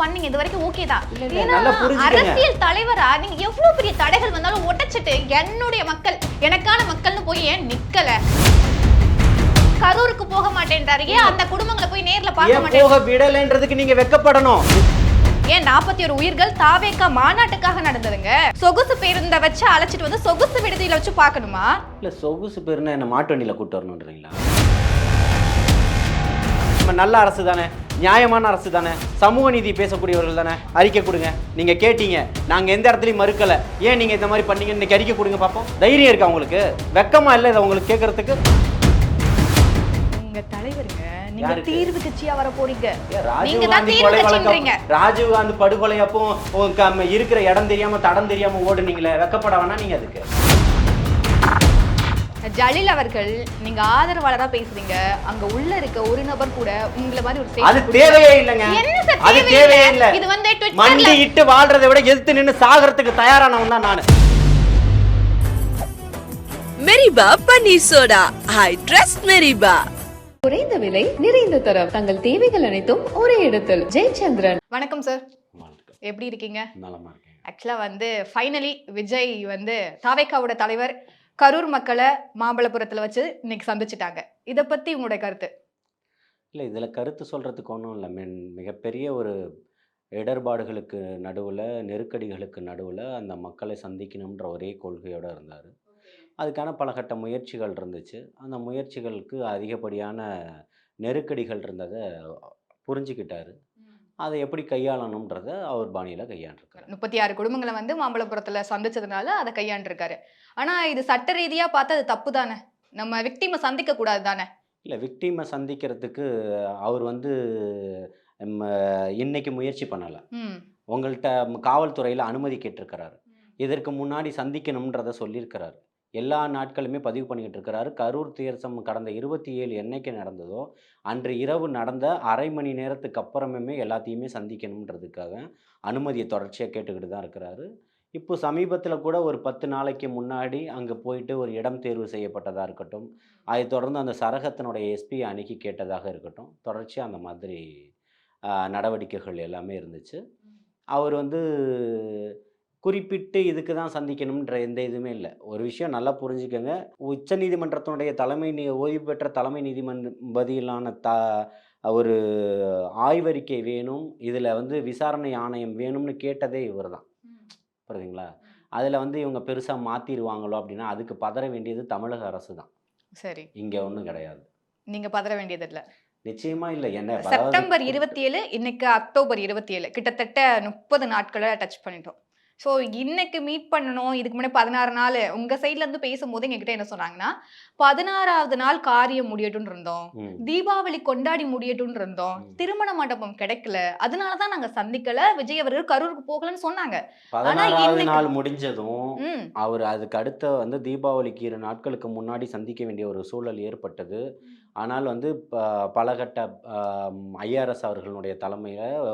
பண்ணீங்க இது வரைக்கும் ஓகே தான். நல்லா புரிஞ்சுக்கங்க. அரசியல் தலைவரா நீங்க எவ்வளவு பெரிய தடைகள் வந்தாலும் உடைச்சிட்டு என்னுடைய மக்கள் எனக்கான மக்கள்னு போய் ஏன் நிக்கல? கரூருக்கு போக மாட்டேன்றாரு. ஏன் அந்த குடும்பங்களை போய் நேர்ல பார்க்க மாட்டேன்? போக விடலைன்றதுக்கு நீங்க வெக்கப்படணும். ஏன் 41 உயிர்கள் தாவேக்கா மாநாட்டுக்காக நடந்ததுங்க. சொகுசு பேருந்த வச்சு அழைச்சிட்டு வந்து சொகுசு விடுதியில வச்சு பார்க்கணுமா? இல்ல சொகுசு பேருன்னா என்ன மாட்டு வண்டியில கூட்டு வரணும்ன்றீங்களா? நம்ம நல்ல அரசு தானே, நியாயமான அரசு தானே, சமூக நீதி பேசக்கூடியவர்கள் தானே. அறிக்கை கொடுங்க. நீங்க கேட்டீங்க, நாங்க எந்த இடத்துலயும் மறுக்கல, ஏன் நீங்க இந்த மாதிரி பண்ணீங்க, இன்னைக்கு அறிக்கை கொடுங்க பாப்போம். தைரியம் இருக்கா உங்களுக்கு? வெக்கமா இல்ல இதை உங்களுக்கு கேட்கறதுக்கு? உங்க தலைவருங்க, நீங்க தீர்வு கட்சியா வர போறீங்க. ராஜீவ் காந்தி படுகொலை அப்போ இருக்கிற இடம் தெரியாம தடம் தெரியாம ஓடுனீங்களே, வெக்கப்பட வேணா நீங்க அதுக்கு? ஜலீல் அவர்கள், நீங்க ஆதரவாளரா பேசுறீங்க, அங்க உள்ள இருக்க ஒரு நபர் கூட உங்களை மாதிரி ஒரு அது தேவையே இல்லைங்க. அது தேவையே இல்ல. இது வந்து மண்டி இட்டு வாழ்றதை விட எதிர்த்து நின்னு சாகறதுக்கு தயாரானவன் தான் நானு. மெரிபா பன்னீர் சோடா, ஐ ட்ரஸ்ட் மெரிபா. குறைந்த விலை நிறைந்த தரம், தங்கள் தேவைகள் அனைத்தும் ஒரே இடத்தில். ஜெயச்சந்திரன். வணக்கம் சார், எப்படி இருக்கீங்க? நலமா இருக்கேன். ஆக்சுவலா வந்து ஃபைனலி விஜய் வந்து தாவேக்காவோட தலைவர் கரூர் மக்களை மாம்பழபுரத்துல வச்சு இன்னைக்கு சந்திச்சுட்டாங்க. இதை பத்தி உங்களுடைய கருத்து? இல்லை, இதில் கருத்து சொல்கிறதுக்கு ஒன்றும் இல்லை. மிகப்பெரிய ஒரு இடர்பாடுகளுக்கு நடுவில், நெருக்கடிகளுக்கு நடுவில் அந்த மக்களை சந்திக்கணுன்ற ஒரே கொள்கையோடு இருந்தார். அதுக்கான பல கட்ட முயற்சிகள் இருந்துச்சு. அந்த முயற்சிகளுக்கு அதிகப்படியான நெருக்கடிகள் இருந்ததை புரிஞ்சுக்கிட்டாரு. அதை எப்படி கையாளணுன்றத அவர் பாணியில் கையாண்டிருக்காரு. 36 குடும்பங்களை வந்து மாம்பழபுரத்துல சந்திச்சதுனால அதை கையாண்டிருக்காரு. ஆனா இது சட்ட ரீதியா பார்த்தா அது தப்பு தானே? நம்ம விக்டிமை சந்திக்க கூடாது தானே? இல்லை, விக்டிமை சந்திக்கிறதுக்கு அவர் வந்து இன்னைக்கு முயற்சி பண்ணலை. உங்கள்கிட்ட காவல்துறையில் அனுமதி கேட்டிருக்கிறாரு. இதற்கு முன்னாடி சந்திக்கணுன்றதை சொல்லியிருக்கிறாரு. எல்லா நாட்களுமே பதிவு பண்ணிக்கிட்டு இருக்கிறாரு. கரூர் தேர்தல் கடந்த 27 என்னைக்கு நடந்ததோ அன்று இரவு நடந்த அரை மணி நேரத்துக்கு அப்புறமே எல்லாத்தையுமே சந்திக்கணுன்றதுக்காக அனுமதியை தொடர்ச்சியாக கேட்டுக்கிட்டு தான் இருக்கிறாரு. இப்போ சமீபத்தில் கூட ஒரு 10 நாளைக்கு முன்னாடி அங்கே போயிட்டு ஒரு இடம் தேர்வு செய்யப்பட்டதாக இருக்கட்டும், அதை தொடர்ந்து அந்த சரகத்தினுடைய எஸ்பி அணுகி கேட்டதாக இருக்கட்டும், தொடர்ச்சியாக அந்த மாதிரி நடவடிக்கைகள் எல்லாமே இருந்துச்சு. அவர் வந்து குறிப்பிட்டு இதுக்கு தான் சந்திக்கணுன்ற எந்த இதுவுமே இல்லை. ஒரு விஷயம் நல்லா புரிஞ்சுக்கோங்க, உச்ச நீதிமன்றத்தினுடைய ஓய்வு பெற்ற தலைமை நீதிபதியிலான ஒரு ஆய்வறிக்கை வேணும், இதில் வந்து விசாரணை ஆணையம் வேணும்னு கேட்டதே இவர் தான். புரியுதுங்களா? அதில் வந்து இவங்க பெருசாக மாற்றிடுவாங்களோ அப்படின்னா அதுக்கு பதற வேண்டியது தமிழக அரசு தான். சரி, இங்கே ஒன்றும் கிடையாது. நீங்கள் பதற வேண்டியது இல்லை. நிச்சயமா இல்லை. என்ன செப்டம்பர் 27, இன்னைக்கு அக்டோபர் 27, கிட்டத்தட்ட 30 நாட்களை டச் பண்ணிட்டோம். ஸோ இன்னைக்கு மீட் பண்ணணும். இதுக்கு முன்னாடி 16 நாள் உங்கள் சைட்லேருந்து பேசும்போது எங்ககிட்ட என்ன சொன்னாங்கன்னா, 16வது நாள் காரியம் முடியட்டும்னு இருந்தோம், தீபாவளி கொண்டாடி முடியட்டும்னு இருந்தோம், திருமண மண்டபம் கிடைக்கல, அதனால தான் நாங்கள் சந்திக்கல, விஜய் அவர்கள் கரூருக்கு போகலன்னு சொன்னாங்க. 16வது நாள் முடிஞ்சதும் அவர் அதுக்கு அடுத்த வந்து தீபாவளிக்கு 2 நாட்களுக்கு முன்னாடி சந்திக்க வேண்டிய ஒரு சூழல் ஏற்பட்டது. ஆனால் வந்து பலகட்ட ஐஆர்எஸ் அவர்களுடைய தலைமையில்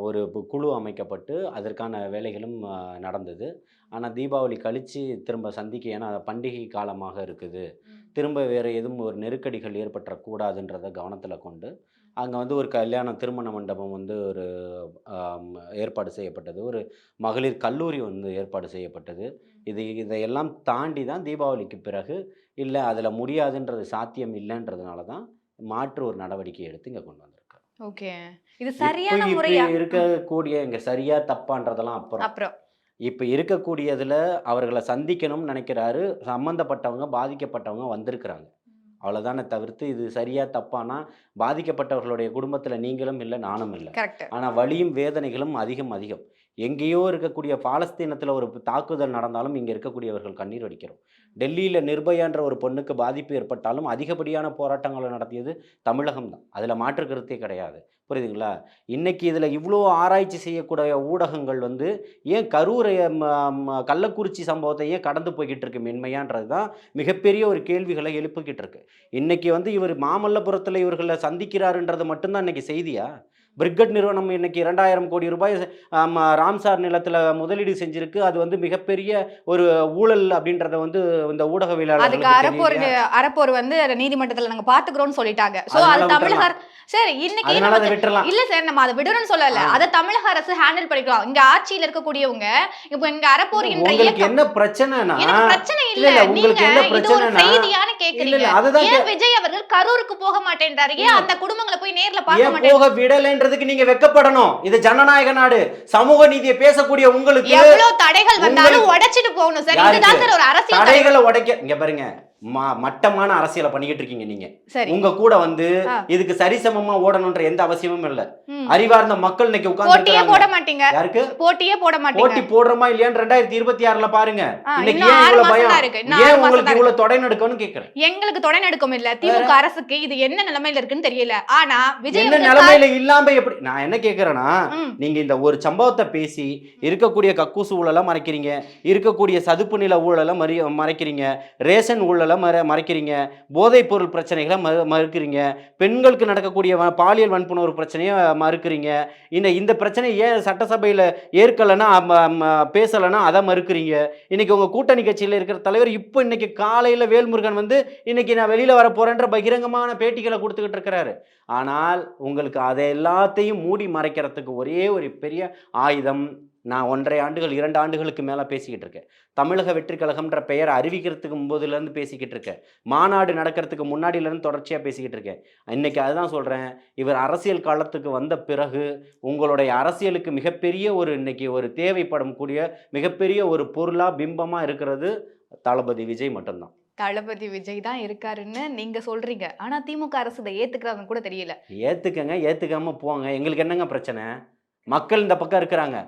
ஒரு குழு அமைக்கப்பட்டு அதற்கான வேலைகளும் நடந்தது. ஆனால் தீபாவளி கழித்து திரும்ப சந்திக்க, ஏன்னா பண்டிகை காலமாக இருக்குது, திரும்ப வேறு எதுவும் ஒரு நெருக்கடிகள் ஏற்பட்டக்கூடாதுன்றதை கவனத்தில் கொண்டு அங்கே வந்து ஒரு திருமண மண்டபம் வந்து ஒரு ஏற்பாடு செய்யப்பட்டது. ஒரு மகளிர் கல்லூரி வந்து ஏற்பாடு செய்யப்பட்டது. இதையெல்லாம் தாண்டி தான் தீபாவளிக்கு பிறகு இல்லை அதில் முடியாதுன்றது சாத்தியம் இல்லைன்றதுனால தான் மாற்று ஒரு நடவடிக்கை எடுத்து இங்கே கொண்டு வந்திருக்காரு. ஓகே, இது சரியான முறையா இருக்கக்கூடிய இங்கே சரியா தப்பான்றதெல்லாம் அப்புறம் இப்போ இருக்கக்கூடியதில் அவர்களை சந்திக்கணும்னு நினைக்கிறாரு. சம்மந்தப்பட்டவங்க பாதிக்கப்பட்டவங்க வந்திருக்கிறாங்க, அவ்வளோதானே தவிர்த்து இது சரியா தப்பானா பாதிக்கப்பட்டவர்களுடைய குடும்பத்தில் நீங்களும் இல்லை நானும் இல்லை. ஆனால் வலியும் வேதனைகளும் அதிகம். எங்கேயோ இருக்கக்கூடிய பாலஸ்தீனத்தில் ஒரு தாக்குதல் நடந்தாலும் இங்கே இருக்கக்கூடியவர்கள் கண்ணீர் வடிக்கிறோம். டெல்லியில் நிர்பயான்ற ஒரு பொண்ணுக்கு பாதிப்பு ஏற்பட்டாலும் அதிகப்படியான போராட்டங்களை நடத்தியது தமிழகம் தான். அதில் மாற்று கருத்தே கிடையாது. புரியுதுங்களா? இன்றைக்கி இதில் இவ்வளோ ஆராய்ச்சி செய்யக்கூடிய ஊடகங்கள் வந்து ஏன் கரூரை கள்ளக்குறிச்சி சம்பவத்தை ஏன் கடந்து போய்கிட்டு இருக்கு மென்மையான்றது தான் மிகப்பெரிய ஒரு கேள்விகளை எழுப்பிக்கிட்டு இருக்கு. இன்றைக்கி வந்து இவர் மாமல்லபுரத்தில் இவர்களை சந்திக்கிறாருன்றது மட்டும்தான் இன்றைக்கி செய்தியா? பிரிகட் நிறுவனம் இன்னைக்கு 2000 கோடி ரூபாய் ராம்சார் நிலத்துல முதலீடு செஞ்சிருக்கு. அது வந்து மிகப்பெரிய ஒரு ஊழல் அப்படின்றத வந்து இந்த அதுக்கு ஊடகவியலாளர்களுக்கு அறப்போர் வந்து நீதிமன்றத்துல நாங்க பாத்துக்கிறோம்னு சொல்லிட்டாங்க. சோ அதனால அது தமிழக விட்டுறலாம். சரி இன்னைக்கு அதனால அதை விட்டுறலாம். இல்ல சார் நம்ம அதை விடணும்னு சொல்லல. அதை தமிழக அரசு ஹேண்டில் பண்ணிக்கலாம். இங்க ஆட்சியில இருக்கக்கூடியவங்க இப்ப இங்க அறப்போர்கின்ற உங்களுக்கு என்ன பிரச்சனைனா எனக்கு பிரச்சனை இல்ல. இல்ல உங்களுக்கு என்ன நீங்க இது ஒரு பிரச்சனைனா செய்தியான்னு கேக்குறீங்க. அதுதான் ஏன் விஜய் அவர்கள் கரூருக்கு போக மாட்டேன்றாரு? ஏன் அந்த குடும்பங்களை போய் நேர்ல பார்க்க ஏன் மாட்டேன்? போக விடலைன்றதுக்கு நீங்க வெட்கப்படணும். இது ஜனநாயக நாடு. சமூக நீதியை பேசக்கூடிய உங்களுக்கு எவ்வளவு தடைகள் வந்தாலும் உடைச்சிட்டு போகணும் சார். இதுதான் சார் ஒரு அரசியல். தடைகளை உடைக்க இங்க பாருங்க மட்டமான அரசியலை பண்ணிக்கிட்டு இருக்கீங்க நீங்க. உங்க கூட வந்து இதுக்கு சரிசமமா ஓடணும்ன்ற எந்த அவசியமும் இல்ல. அறிவார்ந்த மக்கள் இன்னைக்கு உட்கார்ந்து போட்டியே போட மாட்டீங்க. யாருக்கு போட்டியே போட மாட்டீங்க. போட்டி போடுறோமா இல்லையான்னு 2026ல பாருங்க. இன்னைக்கு இன்னும் ஏன் 6 இவ்வளவு மாசம் பயம்? தான் இருக்கு. ஏன் உங்களுக்கு இவ்வளவு தொடை நடுக்கம்னு கேக்குறேன். எங்களுக்கு தொடை நடுக்கம் இல்ல. திமுக அரசுக்கு இது என்ன நிலைமையில இருக்குன்னு தெரியல. ஆனா விஜய் என்ன நிலைமையில இல்லாம எப்படி நான் என்ன கேக்குறேன்னா, நீங்க இந்த ஒரு சம்பவத்தை பேசி இருக்கக்கூடிய கக்கூசு ஊழலை மறைக்கிறீங்க, இருக்கக்கூடிய சதுப்பு நில ஊழலை மறைக்கிறீங்க, ரேஷன் ஊழலை மறைக்கிறீங்க, போதைப் பொருள் பிரச்சனைகளை மறுக்கிறீங்க, பெண்களுக்கு நடக்கக்கூடிய பாலியல் வன்புணர்வு பிரச்சனையை மறுக்கிறீங்க. இந்த பிரச்சனை ஏன் சட்டசபையில் ஏற்கலைன்னா பேசலைன்னா அதை மறுக்கிறீங்க. இன்னைக்கு உங்க கூட்டணி கட்சியில் இருக்கிற தலைவர் இப்போ இன்னைக்கு காலையில் வேல்முருகன் வந்து இன்னைக்கு நான் வெளியில வர போறேன்ற பகிரங்கமான பேட்டிகளை கொடுத்துக்கிட்டு இருக்கிறாரு. ஆனால் உங்களுக்கு அதை எல்லாத்தையும் மூடி மறைக்கிறதுக்கு ஒரே ஒரு பெரிய ஆயுதம். நான் 1.5 ஆண்டுகள் 2 ஆண்டுகளுக்கு மேலே பேசிக்கிட்டு இருக்கேன். தமிழக வெற்றி கழகம்ன்ற பெயர் அறிவிக்கிறதுக்கு போதுலேருந்து பேசிக்கிட்டு இருக்கேன். மாநாடு நடக்கிறதுக்கு முன்னாடியிலேருந்து தொடர்ச்சியாக பேசிக்கிட்டு இருக்கேன். இன்னைக்கு அதுதான் சொல்கிறேன். இவர் அரசியல் காலத்துக்கு வந்த பிறகு உங்களுடைய அரசியலுக்கு மிகப்பெரிய இன்னைக்கு ஒரு தேவைப்படும் கூடிய மிகப்பெரிய ஒரு பொருளாக பிம்பமாக இருக்கிறது தளபதி விஜய் மட்டும்தான். தளபதி விஜய் தான் இருக்காருன்னு நீங்க சொல்றீங்க. ஆனா திமுக அரசு இதை ஏத்துக்கிறாங்க கூட தெரியல. ஏத்துக்கங்க, ஏத்துக்காம போங்க. எங்களுக்கு என்னங்க பிரச்சனை? மக்கள் இந்த பக்கம் இருக்கிறாங்க.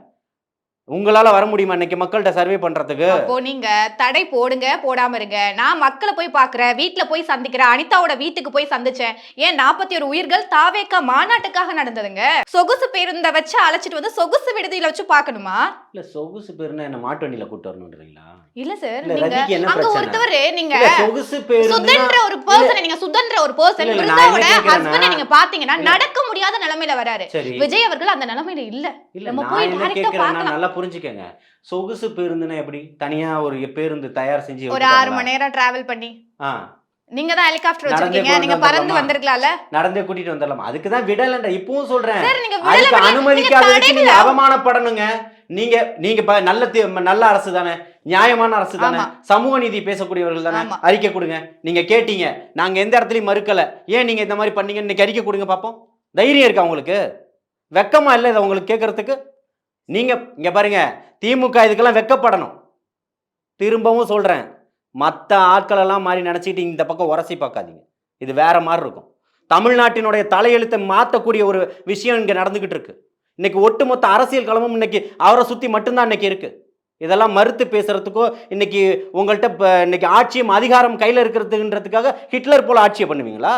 உங்களால வர முடியுமா இன்னைக்கு மக்கள்கிட்ட சர்வே பண்றதுக்கு? அப்போ நீங்க தடை போடுங்க, போடாம இருங்க. நான் மக்களை போய் பாக்குறேன், வீட்டுல போய் சந்திக்கிறேன். அனிதாவோட வீட்டுக்கு போய் சந்திச்சேன். ஏன் 41 உயிர்கள் தாவேக்கா மாநாட்டுக்காக நடந்ததுங்க. சொகுசு பேருந்த வச்சு அழைச்சிட்டு வந்து சொகுசு விடுதியில வச்சு பாக்கணுமா? இல்ல சொகுசு பேருந்தா என்ன மாட்டு வண்டியில கூட்டு வரணும்ன்றீங்களா? இல்ல சார், இல்ல, நீங்க ரஜினிக்கு என்ன அங்க பிரச்சனை? ஒருத்தவர் நீங்க சொகுசு பேருந்துனா சுதந்திர ஒரு பர்சன், நீங்க சுதந்திர ஒரு பர்சன் இல்ல, நான் மிருகாவோட என்ன கேக்குறேன்னா- ஹஸ்பண்ட் நீங்க பாத்தீங்கன்னா நடக்க முடியாத நிலைமையில வராரு. சரி, விஜய் அவர்கள் அந்த நிலைமையில இல்ல. இல்ல நம்ம நான் போய் என்ன டைரக்டா கேக்குறேன்னா பார்க்கலாம். நல்லா புரிஞ்சுக்கங்க. சொகுசு பேருந்துனா எப்படி? தனியா ஒரு பேருந்து தயார் செஞ்சு ஒரு 6 மணி நேரம் டிராவல் பண்ணி ஆ நீங்க தான் ஹெலிகாப்டர் நடந்தே வச்சிருக்கீங்க, கொண்டு நீங்க பறந்து வந்துடலாமா? வந்திருக்கலாம்ல. நடந்தே கூட்டிட்டு வந்துடலாம். அதுக்கு தான் விடலன்ற இப்பவும் சொல்றேன். சார் நீங்க அதுக்கு விடல, அனுமதிக்காததுக்கு நீங்க நீங்க தடைகளை- அவமானப்படணுங்க. நீங்க நல்ல அரசு தானே, நியாயமான அரசு தானே, ஆமா. சமூக நீதி பேசக்கூடியவர்கள் தானே. ஆமா. அறிக்கை கொடுங்க. நீங்க கேட்டீங்க, நாங்க எந்த இடத்துலயும் மறுக்கல. ஏன் நீங்க இந்த மாதிரி பண்ணீங்க? இன்னைக்கு அறிக்கை கொடுங்க பாப்போம். தைரியம் இருக்கா உங்களுக்கு? வெக்கமா இல்லை இதை உங்களுக்கு கேட்கறதுக்கு? நீங்க இங்க பாருங்க, திமுக இதுக்கெல்லாம் வெக்கப்படணும். திரும்பவும் சொல்றேன், மற்ற ஆட்களெல்லாம் மாதிரி நினைச்சிட்டு இந்த பக்கம் உரசி பார்க்காதீங்க. இது வேற மாதிரி இருக்கும். தமிழ்நாட்டினுடைய தலையெழுத்தை மாற்றக்கூடிய ஒரு விஷயம் இங்க நடந்துகிட்டு இருக்கு. இன்னைக்கு ஒட்டுமொத்த அரசியல் களமும் இன்னைக்கு அவரை சுத்தி மட்டும்தான் இன்னைக்கு இருக்கு. இதெல்லாம் மறுத்து பேசுறதுக்கோ இன்னைக்கு உங்கள்கிட்ட இன்னைக்கு ஆட்சியும் அதிகாரம் கையில இருக்கிறதுன்றதுக்காக ஹிட்லர் போல ஆட்சியை பண்ணுவீங்களா?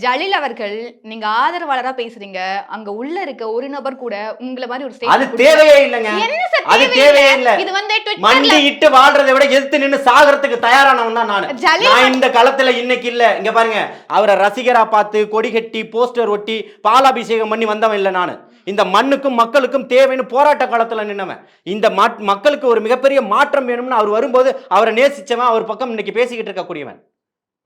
ஜலீல் அவர்கள் நீங்க ஆதரவாளரா பேசுறீங்க, அங்க உள்ள இருக்க ஒரு நபர் கூட உங்களை மாதிரி ஒரு அது ஸ்டேட்மென்ட் தேவையே இல்லைங்க. என்ன சார் அது தேவையில்லை? தேவையே இல்ல. இது வந்து மண்டி ட்விட்டர்ல இட்டு வாழ்றதை விட எதிர்த்து நின்று சாகிறதுக்கு தயாரானவன் தான் நான். ஜலீல் நான் இந்த களத்துல இன்னைக்கு இல்ல. இங்க பாருங்க, அவரை ரசிகரா பார்த்து கொடி கட்டி போஸ்டர் ஒட்டி பாலாபிஷேகம் பண்ணி வந்தவன் இல்ல நான். இந்த மண்ணுக்கும் மக்களுக்கும் தேவைன்னு போராட்ட காலத்துல நின்னவன். இந்த மக்களுக்கு ஒரு மிகப்பெரிய மாற்றம் வேணும்னு அவர் வரும்போது அவரை நேசிச்சவன், அவர் பக்கம் இன்னைக்கு பேசிக்கிட்டு இருக்கக்கூடியவன்.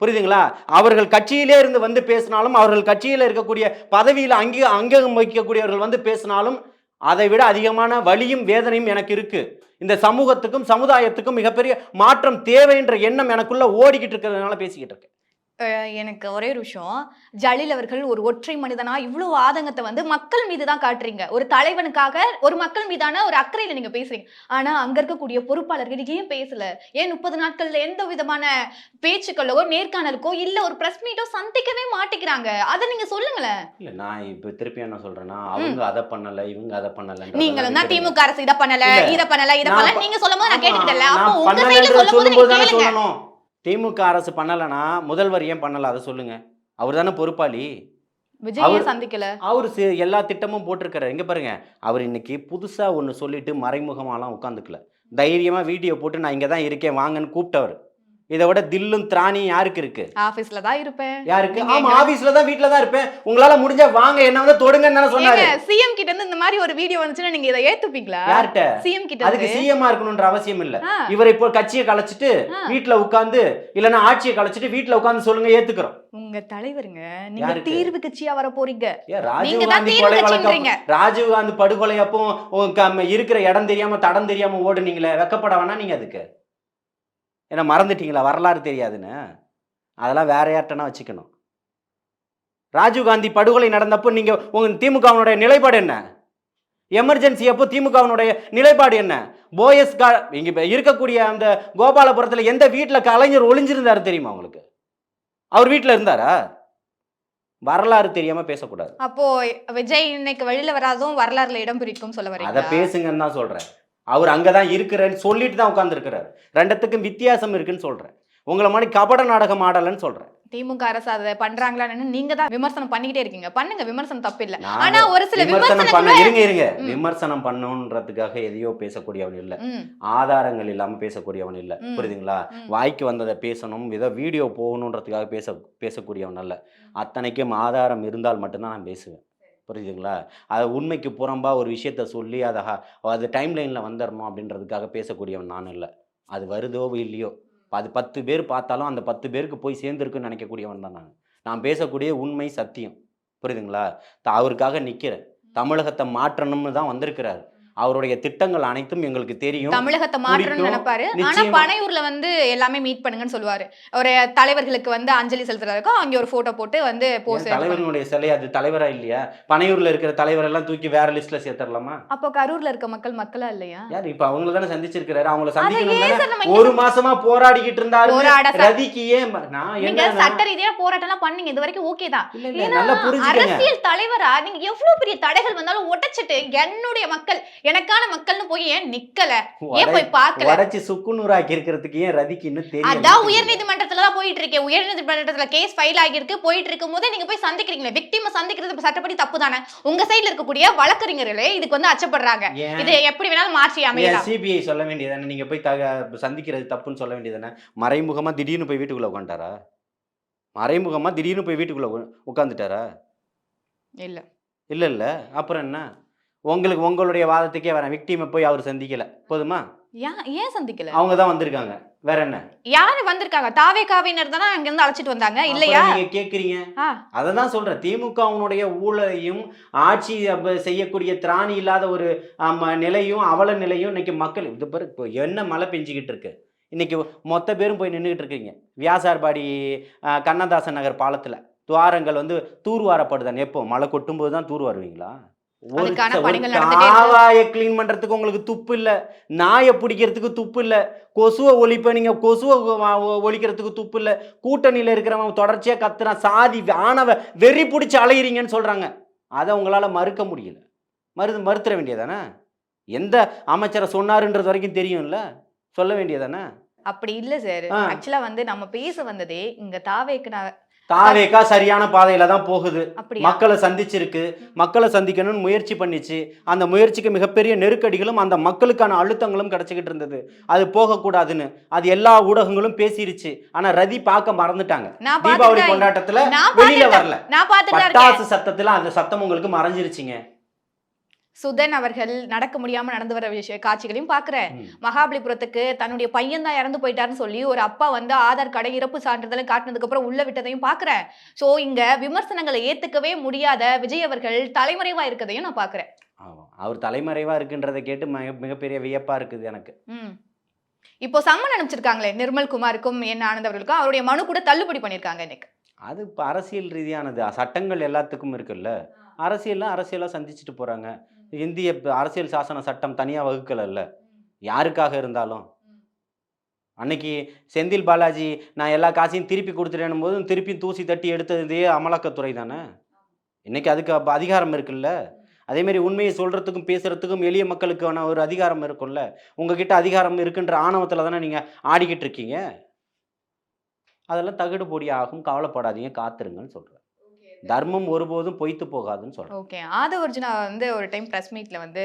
புரியுதுங்களா? அவர்கள் கட்சியிலே இருந்து வந்து பேசினாலும், அவர்கள் கட்சியில இருக்கக்கூடிய பதவியில் அங்கீகம் வைக்கக்கூடியவர்கள் வந்து பேசினாலும் அதை விட அதிகமான வலியும் வேதனையும் எனக்கு இருக்கு. இந்த சமூகத்துக்கும் சமுதாயத்துக்கும் மிகப்பெரிய மாற்றம் தேவைன்ற எண்ணம் எனக்குள்ள ஓடிக்கிட்டு இருக்கிறதுனால பேசிக்கிட்டு இருக்கேன். எனக்கு ஒரே ஒரு விஷயம், ஜலீல் அவர்கள் ஒரு ஒற்றை மனிதனா இவ்வளவு ஆதங்கத்தை வந்து மக்கள் மீது தான் காட்டுறீங்க. ஒரு தலைவனுக்காக ஒரு மக்கள் மீதான ஒரு அக்கறையில நீங்க பேசுறீங்க. ஆனா அங்க இருக்கக்கூடிய பொறுப்பாளர்கள் ஏன் பேசல? ஏன் 30 நாட்கள்ல எந்த விதமான பேச்சுக்களோ நேர்காணலுக்கோ இல்ல ஒரு பிரஸ் மீட்டோ சந்திக்கவே மாட்டேங்கிறாங்க? அதை நீங்க சொல்லுங்களேன். இல்ல நான் இப்ப திருப்பி என்ன சொல்றேன்னா, அவங்க அதை பண்ணல, இவங்க அதை பண்ணல. நீங்களும் தான் திமுக அரசு இதை பண்ணல, இதை பண்ணல, இதை பண்ணல நீங்க சொல்லும் போது நான் கேட்டுக்கிட்டல. அப்போ நான் உங்க சைடுல சொல்லும் போது நீங்க கேளுங்க. சொல்லணும். திமுக அரசு பண்ணலனா முதல்வர் ஏன் பண்ணல அதை சொல்லுங்க. அவர் தானே பொறுப்பாளி. விஜயை சந்திக்கல. அவர் எல்லா திட்டமும் போட்டிருக்காரு. இங்க பாருங்க, அவர் இன்னைக்கு புதுசா ஒன்று சொல்லிட்டு மறைமுகமாலாம் உட்காந்துக்கல. தைரியமா வீடியோ போட்டு நான் இங்க தான் இருக்கேன் வாங்கன்னு கூப்பிட்டவர். இதை விட தில்லும் திராணியும் யாருக்கு இருக்கு? ஆபீஸ்ல தான் இருப்பேன். யாருக்கு? நீங்க ஆமா, எங்க ஆபீஸ்ல தான், வீட்ல தான் இருப்பேன். உங்களால முடிஞ்சா வாங்க, என்ன வந்து தொடுங்கன்னு தானே சொன்னாரு. சிஎம் கிட்ட இருந்து இந்த மாதிரி ஒரு வீடியோ வந்துச்சுன்னா நீங்க இதை ஏத்துப்பீங்களா? யார்கிட்ட? சிஎம் கிட்ட அதுக்கு இருந்து. சிஎம்மா இருக்கணும்ன்ற அவசியம் இல்ல. ஆ, இவர் இப்போ கட்சியை கலைச்சிட்டு ஆ. வீட்ல உட்கார்ந்து, இல்லன்னா ஆட்சியை கலைச்சிட்டு வீட்ல உட்கார்ந்து சொல்லுங்க, ஏத்துக்கிறோம். உங்க தலைவருங்க, நீங்க யாருக்கு? தீர்வு கட்சியா வர போறீங்க. ஏன் நீங்க ராஜீவ் தான் காந்தி தீர்வு கொலை கட்சின்றீங்க. வழக்கம், ராஜீவ் காந்தி படுகொலை அப்போ இருக்கிற இடம் தெரியாம தடம் தெரியாம ஓடுனீங்களே, வெக்கப்பட வேணா நீங்க அதுக்கு? ஏன்னா மறந்துட்டீங்களா வரலாறு தெரியாதுன்னு? அதெல்லாம் வேற யார்ட்டனா வச்சுக்கணும். ராஜீவ் காந்தி படுகொலை நடந்தப்போ நீங்க உங்க திமுகவினுடைய நிலைப்பாடு என்ன? எமர்ஜென்சி அப்போ திமுகவினுடைய நிலைப்பாடு என்ன? போயஸ் இங்க இருக்கக்கூடிய அந்த கோபாலபுரத்துல எந்த வீட்டுல கலைஞர் ஒளிஞ்சிருந்தாரு தெரியுமா உங்களுக்கு? அவர் வீட்டுல இருந்தாரா? வரலாறு தெரியாம பேசக்கூடாது. அப்போ விஜய் இன்னைக்கு வெளியில வராதும் வரலாறுல இடம் பிடிக்கும் சொல்ல அதை வரீங்களா? பேசுங்கன்னு தான் சொல்றேன். அவர் அங்கதான் இருக்கிறேன்னு சொல்லிட்டு தான் உட்கார்ந்து இருக்கிறாரு. ரெண்டுத்துக்கும் வித்தியாசம் இருக்குன்னு சொல்றேன். உங்களை மாதிரி கபட நாடகம் ஆடலன்னு சொல்றேன். திமுக அரசு அதை பண்றாங்களான்னு நீங்க தான் விமர்சனம் பண்ணிக்கிட்டே இருக்கீங்க. பண்ணுங்க, விமர்சனம் தப்பு இல்ல. நான் ஆனா ஒரு சில விமர்சனம் பண்ண விமர்சனங்கள இருங்க ம். விமர்சனம் பண்ணணுன்றதுக்காக எதையோ பேசக்கூடியவன் இல்ல. ம், ஆதாரங்கள் இல்லாம பேசக்கூடியவன் இல்ல. ம். புரியுதுங்களா? ம். வாய்க்கு வந்ததை பேசணும், ஏதோ வீடியோ போகணுன்றதுக்காக பேசக்கூடியவன் அல்ல. அத்தனைக்கும் ஆதாரம் இருந்தால் மட்டும்தான் நான் பேசுவேன். புரியுதுங்களா? அது உண்மைக்கு புறம்பா ஒரு விஷயத்த சொல்லி அது டைம் லைனில் வந்துடணும் அப்படின்றதுக்காக பேசக்கூடியவன் நான் இல்லை. அது வருதோ இல்லையோ, அது 10 பேர் பார்த்தாலும் அந்த 10 பேருக்கு போய் சேர்ந்துருக்குன்னு நினைக்கக்கூடியவன் தான் நான் பேசக்கூடிய உண்மை சத்தியம். புரியுதுங்களா? அவருக்காக நிற்கிறேன். தமிழகத்தை மாற்றணும்னு தான் வந்திருக்கிறாரு. அவருடைய திட்டங்கள் அனைத்தும் எங்களுக்கு தெரியும். தமிழகத்தை மாற்றணும்னு நினைப்பாரு. ஆனா நிச்சயமா. பனையூர்ல வந்து எல்லாமே மீட் பண்ணுங்கன்னு சொல்லுவாரு. ஒரு தலைவர்களுக்கு வந்து அஞ்சலி செலுத்துறதுக்கும் அங்க ஒரு போட்டோ போட்டு வந்து போஸ். தலைவர்களுடைய சிலை அது தலைவரா இல்லையா? பனையூர்ல இருக்கிற தலைவர் எல்லாம் தூக்கி வேற லிஸ்ட்ல சேர்த்துடலாமா? அப்போ கரூர்ல இருக்க மக்களா இல்லையா? யார் இப்ப அவங்கள தானே சந்திச்சிருக்கிறாரு. அவங்கள அதை சந்திக்கணும் ஏன் தானே சார் நம்ம ஒரு மாசமா போராடிக்கிட்டு இருந்தாரு. போராட ரதிக்கு ஏன் நான் நீங்க என்ன சட்ட ரீதியா போராட்டம் எல்லாம் பண்ணீங்க. இது வரைக்கும் ஓகே தான். இல்ல இல்ல ஏன்னா நல்லா புரிஞ்சுக்கங்க. அரசியல் தலைவரா நீங்க எவ்வளவு பெரிய தடைகள் வந்தாலும் உடைச்சிட்டு என்னுடைய மக்கள் எனக்கான மக்கள்னு போய் ஏன் நிக்கல? ஏன் போய் பார்க்கல? உடைச்சு சுக்குநூறாக்கி இருக்கிறதுக்கு ஏன் ரதிக்கு இன்னும் தெரியல? அதான் உயர்நீதிமன்றத்துல தான் போயிட்டு இருக்கேன். உயர்நீதிமன்றத்துல கேஸ் ஃபைல் ஆகிருக்கு. போயிட்டு இருக்கும் போதே நீங்க போய் சந்திக்கிறீங்களே, விக்டிம சந்திக்கிறது சட்டப்படி தப்பு தானே? உங்க சைடுல இருக்கக்கூடிய வழக்கறிஞர்களே இதுக்கு வந்து அச்சப்படுறாங்க. ஏன்? இது எப்படி வேணாலும் மாற்றி அமையலாம். சிபிஐ சொல்ல வேண்டியதானே? நீங்க போய் சந்திக்கிறது தப்புன்னு சொல்ல வேண்டியதானே? மறைமுகமா திடீர்னு போய் வீட்டுக்குள்ள உட்காந்துட்டாரா? மறைமுகமா திடீர்னு போய் வீட்டுக்குள்ள உட்காந்துட்டாரா? இல்ல இல்ல இல்ல அப்புறம் என்ன? உங்களுக்கு உங்களுடைய வாதத்துக்கே வரேன். விக்டிமை போய் அவர் சந்திக்கல, போதுமா? ஏன் சந்திக்கல? அவங்க தான் வந்திருக்காங்க. வேற என்ன? யாரு வந்திருக்காங்க? தாவேகாவினர் தானே அங்க இருந்து அழைச்சிட்டு வந்தாங்க இல்லையா? அப்புறம் நீங்க கேக்குறீங்க. ஆ, அததான் சொல்றேன். திமுகவுடைய ஊழலையும் ஆட்சி செய்யக்கூடிய திராணி இல்லாத ஒரு நிலையும் அவல நிலையும் இன்னைக்கு மக்கள் இது பாரு. இப்போ என்ன மழை பெஞ்சுக்கிட்டு இருக்கு இன்னைக்கு, மொத்த பேரும் போய் நின்றுகிட்டு இருக்கீங்க. வியாசார்பாடி கண்ணதாசன் நகர் பாலத்துல துவாரங்கள் வந்து தூர்வாரப்படுதான். எப்போ மழை கொட்டும் போது தான் தூர் வருவீங்களா? அதுக்கான பணிகள் நடந்துட்டே இருக்கு. காவாயை கிளீன் பண்றதுக்கு உங்களுக்கு துப்பு இல்ல. நாயை பிடிக்கிறதுக்கு துப்பு இல்ல. கொசுவை ஒழிப்ப நீங்க கொசுவை ஒழிக்கிறதுக்கு துப்பு இல்ல. கூட்டணியில இருக்கிறவங்க தொடர்ச்சியா கத்துறான். சாதி ஆணவ வெறி பிடிச்சி அலையிறீங்கன்னு சொல்றாங்க. அதை உங்களால மறுக்க முடியல. மறுத்துற வேண்டியதானே? எந்த அமைச்சரை சொன்னாருன்றது வரைக்கும் தெரியும்ல, சொல்ல வேண்டியதானே? அப்படி இல்ல சார். ஆக்சுவலா வந்து நம்ம பேச வந்ததே இங்க தாவேக்கா சரியான பாதையில தான் போகுது. அப்படியா? மக்களை சந்திச்சிருக்கு. மக்களை சந்திக்கணும்னு முயற்சி பண்ணிச்சு. அந்த முயற்சிக்கு மிகப்பெரிய நெருக்கடிகளும் அந்த மக்களுக்கான அழுத்தங்களும் கிடைச்சிக்கிட்டு இருந்தது. அது போகக்கூடாதுன்னு அது எல்லா ஊடகங்களும் பேசிருச்சு. ஆனா ரதி பார்க்க மறந்துட்டாங்க. தீபாவளி கொண்டாட்டத்துல வெளியில வரல. பட்டாசு சத்தத்துல அந்த சத்தம் உங்களுக்கு மறைஞ்சிருச்சுங்க. சுதன் அவர்கள் நடக்க முடியாம நடந்து வர காட்சிகளையும் பாக்குறேன். மகாபலிபுரத்துக்கு தன்னுடைய பையன் தான் இறந்து போயிட்டாருன்னு சொல்லி ஒரு அப்பா வந்து ஆதார் கார்டை இறப்பு சான்றிதழை காட்டினதுக்கு அப்புறம் உள்ள விட்டதையும் பாக்குறேன். சோ இங்க விமர்சனங்களை ஏத்துக்கவே முடியாத விஜய் அவர்கள் தலைமறைவா இருக்கதையும் நான் பாக்குறேன். அவர் தலைமறைவா இருக்குன்றதை கேட்டு மிகப்பெரிய வியப்பா இருக்குது எனக்கு. இப்போ சம்மன் அனுப்பிச்சிருக்காங்களே நிர்மல்குமாருக்கும் என் ஆனந்த் அவர்களுக்கும், அவருடைய மனு கூட தள்ளுபடி பண்ணிருக்காங்க இன்னைக்கு. அது இப்போ அரசியல் ரீதியானது. சட்டங்கள் எல்லாத்துக்கும் இருக்குல்ல. அரசியலா சந்திச்சுட்டு போறாங்க. இந்திய அரசியல் சாசன சட்டம் தனியா வகுக்கல. யாருக்காக இருந்தாலும் அன்னைக்கு செந்தில் பாலாஜி நான் எல்லா காசையும் திருப்பி கொடுத்துட்டேன் போதும் திருப்பி தூசி தட்டி எடுத்ததே அமலாக்கத்துறை தானே. இன்னைக்கு அதுக்கு அதிகாரம் இருக்குல்ல. அதே மாதிரி உண்மையை சொல்றதுக்கும் பேசுறதுக்கும் எளிய மக்களுக்கான ஒரு அதிகாரம் இருக்கும்ல. உங்ககிட்ட அதிகாரம் இருக்குன்ற ஆணவத்துல தானே நீங்க ஆடிக்கிட்டு இருக்கீங்க. அதெல்லாம் தகுடு பொடி ஆகும். கவலைப்படாதீங்க, காத்துருங்கன்னு சொல்றேன். தர்மம் ஒருபோதும் பொய்த்து போகாதுன்னு சொல்றேன். ஓகே. ஆதவ அர்ஜுனா வந்து ஒரு டைம் பிரஸ் மீட்ல வந்து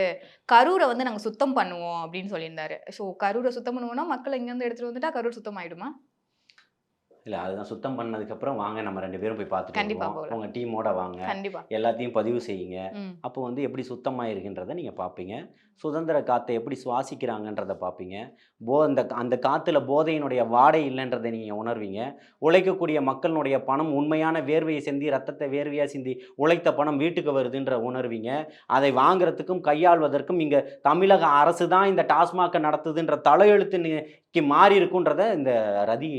கரூரை வந்து நாங்க சுத்தம் பண்ணுவோம் அப்படின்னு சொல்லியிருந்தாரு. ஸோ கரூரை சுத்தம் பண்ணுவோம்னா மக்களை இங்கேருந்து எடுத்துட்டு வந்துட்டா கரூர் சுத்தம் ஆயிடுமா? இல்லை அதுதான் சுத்தம் பண்ணதுக்கப்புறம் வாங்க நம்ம 2 பேரும் போய் பார்த்துட்டு கண்டிப்பா வருவோம். போகலாம். உங்கள் டீமோட வாங்க, கண்டிப்பா. எல்லாத்தையும் பதிவு செய்யுங்க. ம். அப்போ வந்து எப்படி சுத்தமாக இருக்கின்றதை நீங்கள் பார்ப்பீங்க. சுதந்திர காற்றை எப்படி சுவாசிக்கிறாங்கன்றதை பார்ப்பீங்க. அந்த காற்றுல போதையினுடைய வாடை இல்லைன்றதை நீங்கள் உணர்வீங்க. உழைக்கக்கூடிய மக்களினுடைய பணம் உண்மையான வேர்வையை சிந்தி, ரத்தத்தை வேர்வையாக சிந்தி உழைத்த பணம் வீட்டுக்கு வருதுன்ற உணர்வீங்க. அதை வாங்குறதுக்கும் கையாள்வதற்கும் இங்கே தமிழக அரசு தான் இந்த டாஸ்மாகை நடத்துதுன்ற தலையெழுத்துக்கு மாறி இருக்குன்றத இந்த ரதி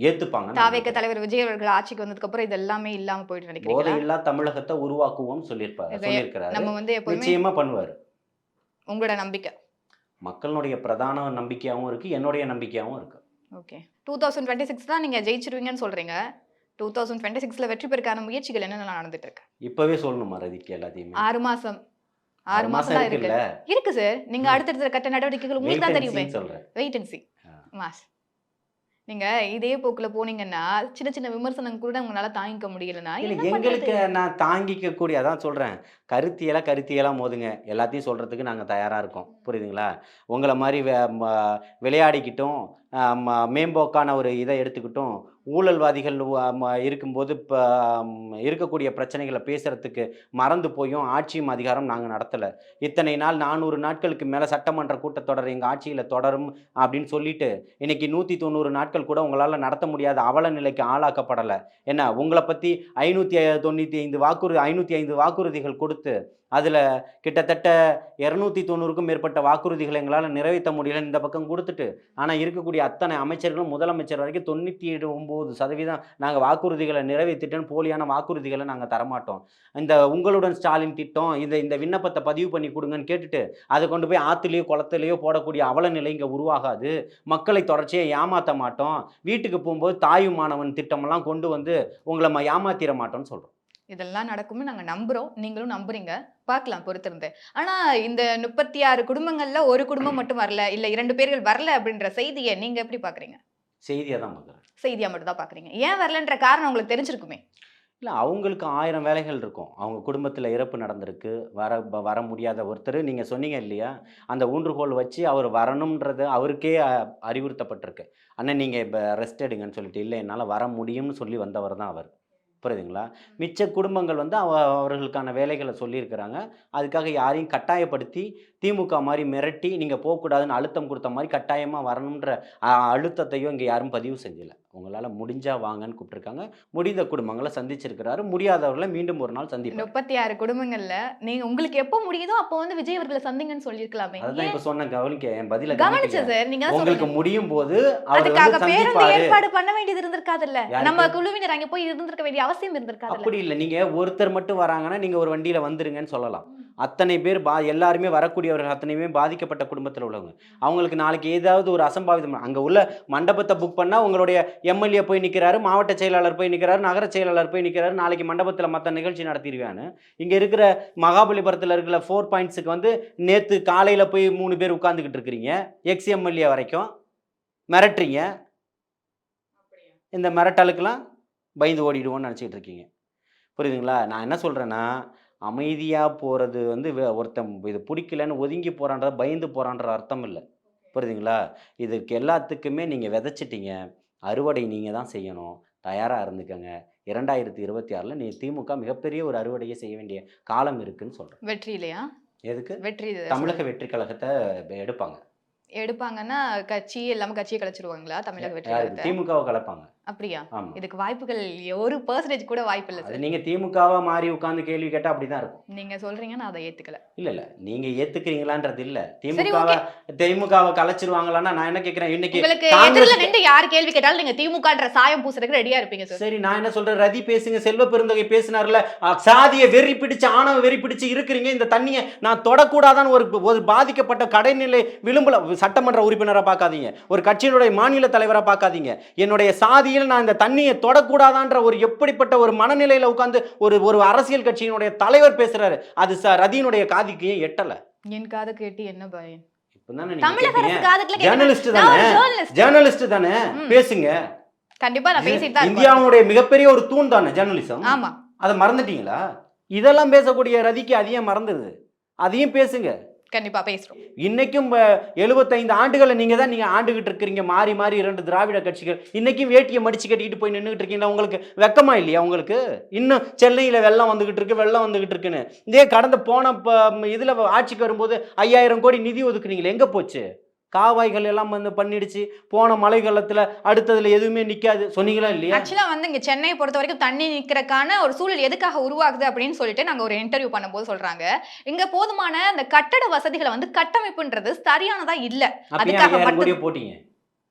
ஏற்றுப்பாங்க. தாவேக தலைவர் விஜய் அவர்கள் ஆட்சிக்கு வந்ததுக்கு அப்புறம் இது எல்லாமே இல்லாம போயிட்டு நினைக்கிறீங்களா? போதையில்லா தமிழகத்தை உருவாக்குவோம் சொல்லியிருக்கிறாரு. நம்ம வந்து எப்பவுமே நிச்சயமா பண்ணுவார். உங்களோட நம்பிக்கை. மக்களுடைய பிரதான நம்பிக்கையாகவும் இருக்கு, என்னுடைய நம்பிக்கையாகவும் இருக்கு. ஓகே. 2026 தான் நீங்க ஜெயிச்சிருவீங்கன்னு சொல்றீங்க. 2026ல வெற்றி பெறக்கான முயற்சிகள் என்னென்ன நடந்துட்டு இருக்கு? இப்பவே சொல்லணுமா ரதிக்கு எல்லாத்தையுமே? 6 மாசம் 6 6 மாசம் தான் இருக்கு. இருக்குல்ல, இருக்கு சார். நீங்க அடுத்தடுத்த கட்ட நடவடிக்கைகள் உங்களுக்கு தான் தெரியுமே. சொல்றேன். Wait and see. மாஸ். நீங்க இதே போக்குல போனீங்கன்னா சின்ன சின்ன விமர்சனம் கூட உங்களால தாங்கிக்க முடியலன்னா இல்ல என்ன எங்களுக்கு பண்றது? நான் தாங்கிக்க கூடிய அதான் சொல்றேன். கருத்தியலா மோதுங்க, எல்லாத்தையும் சொல்றதுக்கு நாங்க தயாரா இருக்கோம். புரியுதுங்களா? உங்களை மாதிரி விளையாடிக்கிட்டும் மேம்போக்கான ஒரு இதை எடுத்துக்கிட்டும் ஊழல்வாதிகள் இருக்கும்போது இப்போ இருக்கக்கூடிய பிரச்சனைகளை பேசுறதுக்கு மறந்து போயும் ஆட்சியும் அதிகாரம் நாங்கள் நடத்தலை. இத்தனை நாள் 400 நாட்களுக்கு மேலே சட்டமன்ற கூட்டத்தொடர் எங்கள் ஆட்சியில் தொடரும் அப்படின்னு சொல்லிட்டு இன்னைக்கு 190 நாட்கள் கூட உங்களால் நடத்த முடியாத அவல நிலைக்கு ஆளாக்கப்படலை. என்ன உங்களை பற்றி 505 வாக்குறுதிகள் கொடுத்து அதில் கிட்டத்தட்ட 290க்கும் மேற்பட்ட வாக்குறுதிகளை எங்களால் நிறைவேற்ற முடியல இந்த பக்கம் கொடுத்துட்டு, ஆனால் இருக்கக்கூடிய அத்தனை அமைச்சர்களும் முதலமைச்சர் வரைக்கும் 99% நாங்கள் வாக்குறுதிகளை நிறைவேற்றிட்டோன்னு போலியான வாக்குறுதிகளை நாங்கள் தரமாட்டோம். இந்த உங்களுடன் ஸ்டாலின் திட்டம் இந்த விண்ணப்பத்தை பதிவு பண்ணி கொடுங்கன்னு கேட்டுட்டு அதை கொண்டு போய் ஆற்றுலையோ குளத்துலையோ போடக்கூடிய அவல நிலை இங்கே உருவாகாது. மக்களை தொடர்ச்சியாக ஏமாற்ற மாட்டோம். வீட்டுக்கு போகும்போது தாயும் மாணவன் திட்டமெல்லாம் கொண்டு வந்து உங்களை ஏமாத்திர மாட்டோம்னு சொல்கிறோம். இதெல்லாம் நடக்கும்னு நாங்க நம்புறோம். நீங்களும் நம்புறீங்க. பார்க்கலாம் பொறுத்திருந்து. ஆனா இந்த 36 குடும்பங்கள்ல ஒரு குடும்பம் மட்டும் வரல, இல்ல 2 பேர்கள் வரல அப்படின்ற செய்தியை நீங்க எப்படி பாக்குறீங்க? செய்தியாக தான் பார்க்குறேன். செய்தியா மட்டும் தான் பாக்குறீங்க. ஏன் வரலன்ற காரணம் உங்களுக்கு தெரிஞ்சிருக்குமே. இல்லை அவங்களுக்கு 1000 வேலைகள் இருக்கும். அவங்க குடும்பத்தில் இறப்பு நடந்திருக்கு, வர முடியாத ஒருத்தர் நீங்கள் சொன்னீங்க இல்லையா, அந்த ஊன்றுகோல் வச்சு அவர் வரணுன்றது அவருக்கே அறிவுறுத்தப்பட்டிருக்கு. அண்ணன் நீங்கள் இப்போ ரெஸ்ட் எடுங்கன்னு சொல்லிட்டு, இல்லை என்னால் வர முடியும்னு சொல்லி வந்தவர் தான் அவர். புரியுதுங்களா? மிச்ச குடும்பங்கள் வந்து அவர்களுக்கான வேலைகளை சொல்லியிருக்கிறாங்க. அதுக்காக யாரையும் கட்டாயப்படுத்தி திமுக மாதிரி மிரட்டி நீங்கள் போகக்கூடாதுன்னு அழுத்தம் கொடுத்த மாதிரி கட்டாயமாக வரணுன்ற அழுத்தத்தையும் இங்கே யாரும் பதிவு செஞ்சல. உங்களால் முடிஞ்சா வாங்கன்னு கூப்பிட்டுருக்காங்க. முடிந்த குடும்பங்களை சந்திச்சிருக்கிறாரு, முடியாதவர்களை மீண்டும் ஒரு நாள் சந்திப்பார். 36 குடும்பங்கள்ல நீங்க உங்களுக்கு எப்போ முடியுதோ அப்போ வந்து விஜய் அவர்களை சந்திங்கன்னு சொல்லியிருக்கலாமே. அதுதான் இப்ப சொன்ன கவனிக்க என் பதில கவனிச்ச சார். நீங்க தான் உங்களுக்கு சொல்றீங்க. முடியும் போது அவர் அதுக்காக வந்து பேருந்து சந்திப்பாரு. ஏற்பாடு பண்ண வேண்டியது இருந்திருக்காதுல்ல. யாருக்கு? நம்ம குழுவினர் அங்க போய் இருந்திருக்க வேண்டிய அவசியம் இருந்திருக்காதுல்ல. அப்படி இல்லை, நீங்க ஒருத்தர் மட்டும் வராங்கன்னா நீங்க ஒரு வண்டியில வந்துருங்கன்னு சொல்லலாம். அத்தனை பேர் எல்லாருமே வரக்கூடியவர்கள் அத்தனையுமே பாதிக்கப்பட்ட குடும்பத்தில் உள்ளவங்க. அவங்களுக்கு நாளைக்கு ஏதாவது ஒரு அசம்பாவிதம் அங்கே உள்ள மண்டபத்தை புக் பண்ணால் உங்களுடைய எம்எல்ஏ போய் நிற்கிறாரு, மாவட்ட செயலாளர் போய் நிற்கிறாரு, நகர செயலாளர் போய் நிற்கிறாரு, நாளைக்கு மண்டபத்தில் மற்ற நிகழ்ச்சி நடத்திடுவான்னு. இங்கே இருக்கிற மகாபலிபுரத்தில் இருக்கிற 4 பாயிண்ட்ஸுக்கு வந்து நேற்று காலையில் போய் 3 பேர் உட்காந்துக்கிட்டு இருக்கிறீங்க. எக்ஸ் எம்எல்ஏ வரைக்கும் மிரட்டுறீங்க. இந்த மிரட்டலுக்கெல்லாம் பயந்து ஓடிடுவோன்னு நினச்சிக்கிட்டு இருக்கீங்க. புரியுதுங்களா? நான் என்ன சொல்கிறேன்னா, அமைதியாக போகிறது வந்து ஒருத்தன் இது பிடிக்கலன்னு ஒதுங்கி போகிறான்ற பயந்து போகிறான்ற அர்த்தம் இல்லை. புரியுதுங்களா? இதுக்கு எல்லாத்துக்குமே நீங்கள் விதைச்சிட்டீங்க, அறுவடை நீங்கள் தான் செய்யணும். தயாராக இருந்துக்கங்க. 2026ல் திமுக மிகப்பெரிய ஒரு அறுவடையை செய்ய வேண்டிய காலம் இருக்குன்னு சொல்கிறேன். வெற்றி இல்லையா? எதுக்கு? வெற்றி தமிழக வெற்றி கழகத்தை எடுப்பாங்க. எடுப்பாங்கன்னா கட்சி எல்லாமே கட்சியை கலைச்சிருவாங்களா? தமிழக வெற்றி யாருக்கு? கழகத்தை திமுகவை கலப்பாங்க. அப்படியா? ஆமா. இதுக்கு வாய்ப்புகள் 1% கூட வாய்ப்பு இல்லை அது சார். நீங்க திமுகவா மாறி உட்கார்ந்து கேள்வி கேட்டா அப்படிதான் இருக்கும். நீங்க சொல்றீங்க, நான் அதை ஏத்துக்கல. இல்ல நீங்க ஏத்துக்கிறீங்களான்றது இல்ல. சரி, திமுகவை கலைச்சிருவாங்களான்னா நான் என்ன கேக்குறேன், இன்னைக்கு உங்களுக்கு எதிரில நின்று யார் கேள்வி கேட்டாலும் நீங்க திமுகன்ற சாயம் பூசுறதுக்கு ரெடியா இருப்பீங்க சார். சரி, நான் என்ன சொல்றேன், ரதி பேசுங்க, செல்வ பெருந்தகை பேசினார்ல, சாதிய வெறி பிடிச்சு ஆணவ வெறி பிடிச்சு இருக்கிறீங்க, இந்த தண்ணியை நான் தொடக்கூடாதான்னு ஒரு பாதிக்கப்பட்ட கடைநிலை விளிம்புல சட்டமன்ற உறுப்பினரா பார்க்காதீங்க, ஒரு கட்சியினுடைய மாநில தலைவரா பார்க்காதீங்க. என்னுடைய சாதியில் நான் இந்த தண்ணியை தொடக்கூடாதான்ற ஒரு எப்படிப்பட்ட ஒரு மனநிலையில உட்கார்ந்து ஒரு அரசியல் கட்சியினுடைய தலைவர் பேசுறாரு. அது ரதியினுடைய காதுக்கு எட்டல. என் காது கேட்டு என்ன பயன்? தமிழக அரசு காதுக்குள்ள ஜேர்னலிஸ்ட் தானே, பேசுங்க. கண்டிப்பா நான் பேசிட்டு தான் இருக்கேன். இந்தியாவுடைய மிகப்பெரிய ஒரு தூண் தானே ஜேர்னலிசம். ஆமா. அதை மறந்துட்டீங்களா? இதெல்லாம் பேசக்கூடிய ரதிக்கு அதையும் மறந்துடுது. அதையும் பேசுங்க. கண்டிப்பா பேசுறோம். இன்னைக்கும் 75 ஆண்டுகளை நீங்க ஆண்டுகிட்டு இருக்கிறீங்க. மாறி மாறி 2 திராவிட கட்சிகள் இன்னைக்கும் வேட்டியை மடிச்சு கட்டிக்கிட்டு போய் நின்றுகிட்டு இருக்கீங்களா? உங்களுக்கு வெக்கமா இல்லையா? உங்களுக்கு இன்னும் சென்னையில வெள்ளம் வந்துகிட்டு இருக்கு, வெள்ளம் வந்துகிட்டு இருக்குன்னு. இதே கடந்த போன இதுல ஆட்சிக்கு வரும்போது 5000 கோடி நிதி ஒதுக்குனீங்களே, எங்க போச்சு? காவாய்கள் எல்லாம் வந்து பண்ணிடுச்சு. போன மழை காலத்துல அடுத்ததுல எதுவுமே நிக்காது சொன்னீங்களா இல்லையா? ஆக்சுவலா வந்து இங்க சென்னையை பொறுத்த வரைக்கும் தண்ணி நிக்கிறதுக்கான ஒரு சூழல் எதுக்காக உருவாகுது அப்படின்னு சொல்லிட்டு நாங்க ஒரு இன்டர்வியூ பண்ணும்போது சொல்றாங்க, இங்க போதுமான அந்த கட்டட வசதிகளை வந்து கட்டமைப்புன்றது சரியானதா இல்ல. அப்ப அதுக்காக 5000 மட்டும் கோடியை போட்டீங்க.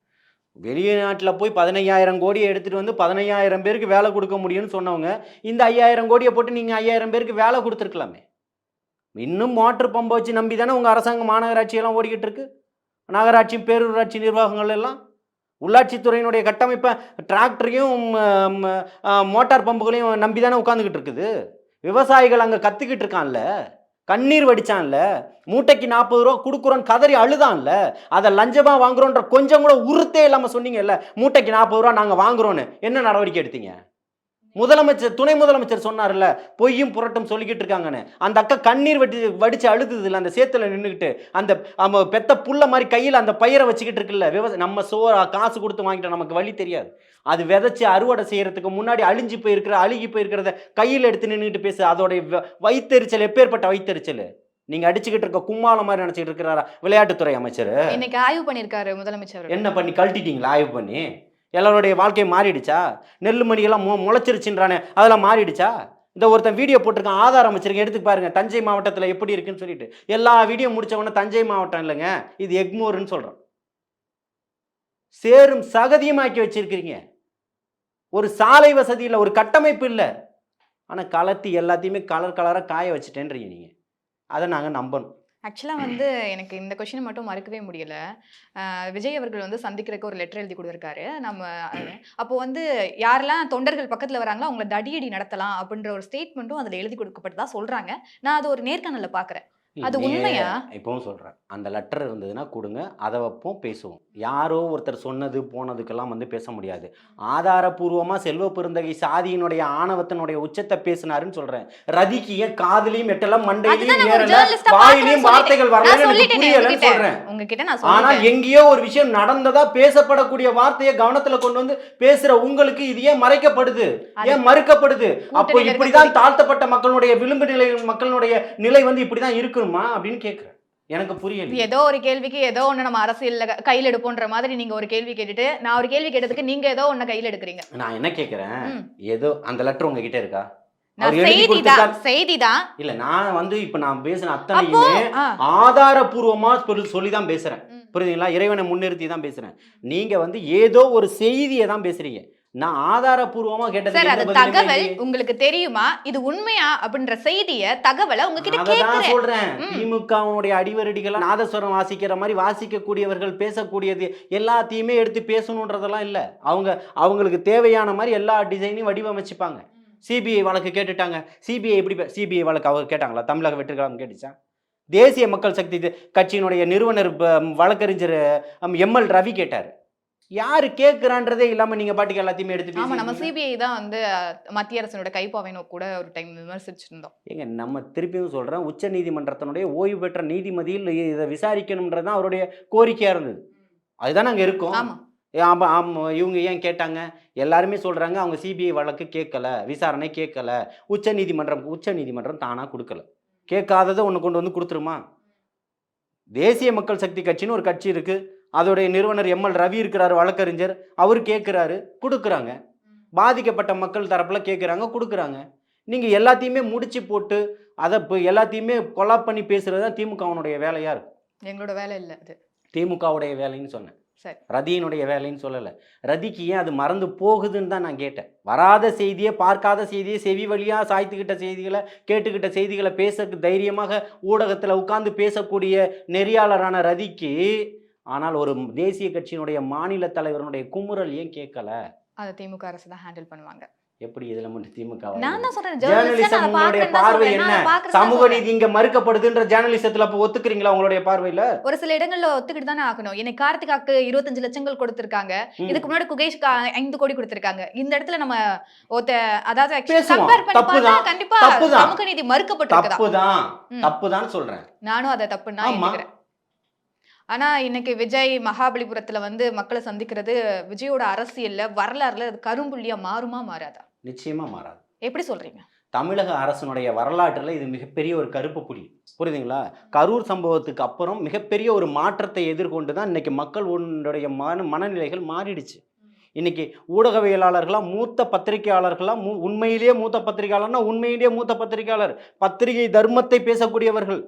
வெளிநாட்டுல போய் 15000 கோடியை எடுத்துட்டு வந்து 15000 பேருக்கு வேலை கொடுக்க முடியும்னு சொன்னவங்க, இந்த 5000 கோடியை போட்டு நீங்க 5000 பேருக்கு வேலை கொடுத்துருக்கலாமே. இன்னும் மோட்டர் பம்பை வச்சு நம்பி தானே உங்க அரசாங்கம் மாநகராட்சி எல்லாம் ஓடிக்கிட்டு இருக்கு. நகராட்சி பேரூராட்சி நிர்வாகங்கள் எல்லாம் உள்ளாட்சித்துறையினுடைய கட்டமைப்பை டிராக்டரையும் மோட்டார் பம்புகளையும் நம்பி தானே உட்காந்துக்கிட்டு இருக்குது. விவசாயிகள் அங்கே கற்றுக்கிட்டு இருக்கான்ல, கண்ணீர் வடிச்சான்ல, மூட்டைக்கு 40 ரூபா கொடுக்குறோன்னு கதறி அழுதான்ல, அதை லஞ்சமாக வாங்குறோன்ற கொஞ்சம் கூட உறுத்தே இல்லாமல் சொன்னீங்கல்ல, மூட்டைக்கு 40 ரூபா நாங்கள் வாங்குறோன்னு. என்ன நடவடிக்கை எடுத்தீங்க? முதலமைச்சர், துணை முதலமைச்சர் சொன்னார்ல, பொய்யும் புரட்டும் சொல்லிக்கிட்டு இருக்காங்கன்னு. அந்த அக்கா கண்ணீர் வடிச்சு அழுதுது இல்லை, அந்த சேத்துல நின்றுக்கிட்டு அந்த பெத்த புள்ள மாதிரி கையில் அந்த பயிரை வச்சுக்கிட்டு இருக்குல்ல. நம்ம காசு கொடுத்து வாங்கிட்டோம், நமக்கு வழி தெரியாது. அது விதைச்சு அறுவடை செய்யறதுக்கு முன்னாடி அழுகி போயிருக்கிறத கையில் எடுத்து நின்றுட்டு பேசு. அதோடைய வைத்தறிச்சல் எப்பேற்பட்ட வைத்தறிச்சல். நீங்க அடிச்சுக்கிட்டு இருக்க கும்மாள மாதிரி நினைச்சிட்டு இருக்கிறாரா விளையாட்டுத்துறை அமைச்சர்? இன்னைக்கு ஆய்வு பண்ணியிருக்காரு முதலமைச்சர். என்ன பண்ணி கழட்டிட்டீங்களா? ஆய்வு பண்ணி எல்லாருடைய வாழ்க்கை மாறிடுச்சா? நெல்லு மணியெல்லாம் முளைச்சிருச்சுன்றானே, அதெல்லாம் மாறிடுச்சா? இந்த ஒருத்தன் வீடியோ போட்டிருக்கான், ஆதாரம் வச்சிருக்கேன், எடுத்து பாருங்க, தஞ்சை மாவட்டத்தில் எப்படி இருக்குன்னு சொல்லிட்டு. எல்லா வீடியோ முடிச்ச உடனே தஞ்சை மாவட்டம் இல்லைங்க, இது எக்மோர்னு சொல்றோம். சேரும் சகதியமாக்கி வச்சிருக்கிறீங்க. ஒரு சாலை வசதி இல்லை, ஒரு கட்டமைப்பு இல்லை. ஆனால் கலத்தி எல்லாத்தையுமே கலராக காய வச்சுட்டேன்றீங்க நீங்க. அதை நாங்கள் நம்பணும். ஆக்சுவலா வந்து எனக்கு இந்த கொஸ்டின் மட்டும் மறுக்கவே முடியல. விஜய் அவர்கள் வந்து சந்திக்கிறதுக்கு ஒரு லெட்டர் எழுதி கொடுத்துருக்காரு. அப்போ வந்து யாரெல்லாம் தொண்டர்கள் பக்கத்துல வராங்களோ அவங்கள தடியடி நடத்தலாம் அப்படின்ற ஒரு ஸ்டேட்மெண்ட்டும் அதுல எழுதி கொடுக்கப்பட்டதா சொல்றாங்க. நான் அது ஒரு நேர்காணல்ல பாக்குறேன். அது உண்மையா? இப்பவும் சொல்றேன், அந்த லெட்டர் இருந்ததுன்னா கொடுங்க, அதை வைப்போம், பேசுவோம். யாரோ ஒருத்தர் சொன்னது போனதுக்கெல்லாம் வந்து பேச முடியாது. ஆதாரபூர்வமா செல்வ பெருந்தகை சாதியினுடைய ஆணவத்தினுடைய உச்சத்தை பேசினாருன்னு சொல்றேன். ரதிக்கு ஏன் காதுலயும் எட்டெல்லாம் மண்டையிலையும் ஏறல, வாயிலையும் வார்த்தைகள் வரலன்னு புரியலன்னு சொல்றேன். ஆனால் எங்கேயோ ஒரு விஷயம் நடந்ததா பேசப்படக்கூடிய வார்த்தையை கவனத்துல கொண்டு வந்து பேசுற உங்களுக்கு இது ஏன் மறைக்கப்படுது, ஏன் மறுக்கப்படுது? அப்போ இப்படிதான் தாழ்த்தப்பட்ட மக்களுடைய விளிம்பு நிலை மக்களுடைய நிலை வந்து இப்படிதான் இருக்கணுமா அப்படின்னு கேட்கிறேன். எனக்கு புரியல. ஏதோ ஒரு கேள்விக்கு ஏதோ ஒண்ணு நம்ம அரசியல்ல கையில் எடுப்போன்ற மாதிரி நீங்க ஒரு கேள்வி கேட்டுட்டு நான் ஒரு கேள்வி கேட்டதுக்கு நீங்க ஏதோ ஒண்ணு கையில் எடுக்கிறீங்க. நான் என்ன கேட்கிறேன், ஏதோ அந்த லெட்டர் உங்ககிட்ட இருக்கா? செய்திதான் இல்ல, நான் வந்து இப்ப நான் பேசின அத்தனையுமே ஆதாரபூர்வமா சொல்லிதான் பேசுறேன். புரியுதுங்களா? இறைவனை முன்னிறுத்தி தான் பேசுறேன். நீங்க வந்து ஏதோ ஒரு செய்தியை தான் பேசுறீங்க. நான் ஆதாரபூர்வமா கேட்டது தகவல் உங்களுக்கு தெரியுமா, இது உண்மையா அப்படின்ற செய்திய தகவலை உங்ககிட்ட கேக்குறேன். சொல்றேன், திமுகவுடைய அடிவரடிகளா நாதஸ்வரம் வாசிக்கிற மாதிரி வாசிக்க கூடியவர்கள் பேசக்கூடியது எல்லாத்தையுமே எடுத்து பேசணுன்றதெல்லாம் இல்ல. அவங்களுக்கு தேவையான மாதிரி எல்லா டிசைனையும் வடிவமைச்சுப்பாங்க. சிபிஐ வழக்கு கேட்டுட்டாங்க. சிபிஐ எப்படி சிபிஐ வழக்கு அவங்க கேட்டாங்களா? தமிழக வெற்றிகளாம் கேட்டுச்சா? தேசிய மக்கள் சக்தி கட்சியினுடைய நிறுவனர் வழக்கறிஞர் எம்எல் ரவி கேட்டார். யாரு கேட்கிறான்றதே இல்லாம நீங்க பாட்டுக்கு எல்லாத்தையுமே எடுத்து. ஆமா, நம்ம சிபிஐ தான் வந்து மத்திய அரசோட கைப்பாவைன்னு கூட ஒரு டைம் விமர்சிச்சிருந்தோம். ஏங்க, நம்ம திருப்பியும் சொல்றேன், உச்ச நீதிமன்றத்தினுடைய ஓய்வு பெற்ற நீதிமதியில் இதை விசாரிக்கணும்ன்றதுதான் அவருடைய கோரிக்கையா இருந்தது. அதுதான் அங்க இருக்கும். இவங்க ஏன் கேட்டாங்க? எல்லாருமே சொல்றாங்க அவங்க சிபிஐ வழக்கு கேட்கல, விசாரணை கேட்கல, உச்ச நீதிமன்றம் தானா கொடுக்கல. கேட்காததை ஒன்று கொண்டு வந்து கொடுத்துருமா? தேசிய மக்கள் சக்தி கட்சின்னு ஒரு கட்சி இருக்கு, அதோடைய நிறுவனர் எம்எல் ரவி இருக்கிறாரு, வழக்கறிஞர், அவர் கேட்குறாரு, கொடுக்குறாங்க. பாதிக்கப்பட்ட மக்கள் தரப்பில் கேட்குறாங்க, கொடுக்குறாங்க. நீங்கள் எல்லாத்தையுமே முடிச்சு போட்டு அதை இப்போ எல்லாத்தையுமே கொலாப் பண்ணி பேசுறது தான் திமுகவுடைய வேலையாக இருக்கும். எங்களோட வேலை இல்லை, அது திமுகவுடைய வேலைன்னு சொன்னேன், சரி, ரதியினுடைய வேலைன்னு சொல்லலை. ரதிக்கு ஏன் அது மறந்து போகுதுன்னு தான் நான் கேட்டேன். வராத செய்தியை, பார்க்காத செய்தியை, செவி வழியாக சாய்த்துக்கிட்ட செய்திகளை, கேட்டுக்கிட்ட செய்திகளை பேச தைரியமாக ஊடகத்தில் உட்கார்ந்து பேசக்கூடிய நெறியாளரான ரதிக்கு, ஆனால் ஒரு தேசிய கட்சியினுடைய மாநில தலைவருடைய குமுறல் ஏன் கேட்கல? அதை திமுக அரசு தான் ஹேண்டில் பண்ணுவாங்க. எப்படி இதுல மட்டும் திமுக? நான் தான் சொல்றேன் ஜேர்னலிசம் உங்களுடைய பார்வை என்ன? சமூக நீதி இங்க மறுக்கப்படுதுன்ற ஜேர்னலிசத்துல அப்ப ஒத்துக்கிறீங்களா உங்களுடைய பார்வையில? ஒரு சில இடங்கள்ல ஒத்துக்கிட்டு தானே ஆகணும். எனக்கு கார்த்திகாக்கு 25 லட்சங்கள் கொடுத்திருக்காங்க. இதுக்கு முன்னாடி குகேஷ்க்கு 5 கோடி கொடுத்திருக்காங்க. இந்த இடத்துல நம்ம அதாவது கம்பேர் பண்ணி பார்த்தா கண்டிப்பா சமூக நீதி மறுக்கப்பட்டிருக்குதா? தப்புதான் சொல்றேன். நானும் அதை தப்புன்னு தான் நினைக்கிறேன். ஆனா இன்னைக்கு விஜய் மகாபலிபுரத்துல வந்து மக்களை சந்திக்கிறது விஜயோட அரசியல்ல வரலாறுல அது கரும்புள்ளியா மாறுமா மாறாதா? நிச்சயமா மாறாது. எப்படி சொல்றீங்க? தமிழக அரசனுடைய வரலாற்றில் இது மிகப்பெரிய ஒரு கருப்பு புள்ளி. புரியுதுங்களா? கரூர் சம்பவத்துக்கு அப்புறம் மிகப்பெரிய ஒரு மாற்றத்தை எதிர்கொண்டு தான் இன்னைக்கு மக்களுடைய மனநிலைகள் மாறிடுச்சு. இன்னைக்கு ஊடகவியலாளர்களா, மூத்த பத்திரிகையாளர்களா, உண்மையிலேயே மூத்த பத்திரிகையாளர்னா உண்மையிலேயே மூத்த பத்திரிகையாளர், பத்திரிகை தர்மத்தை பேசக்கூடியவர்கள்.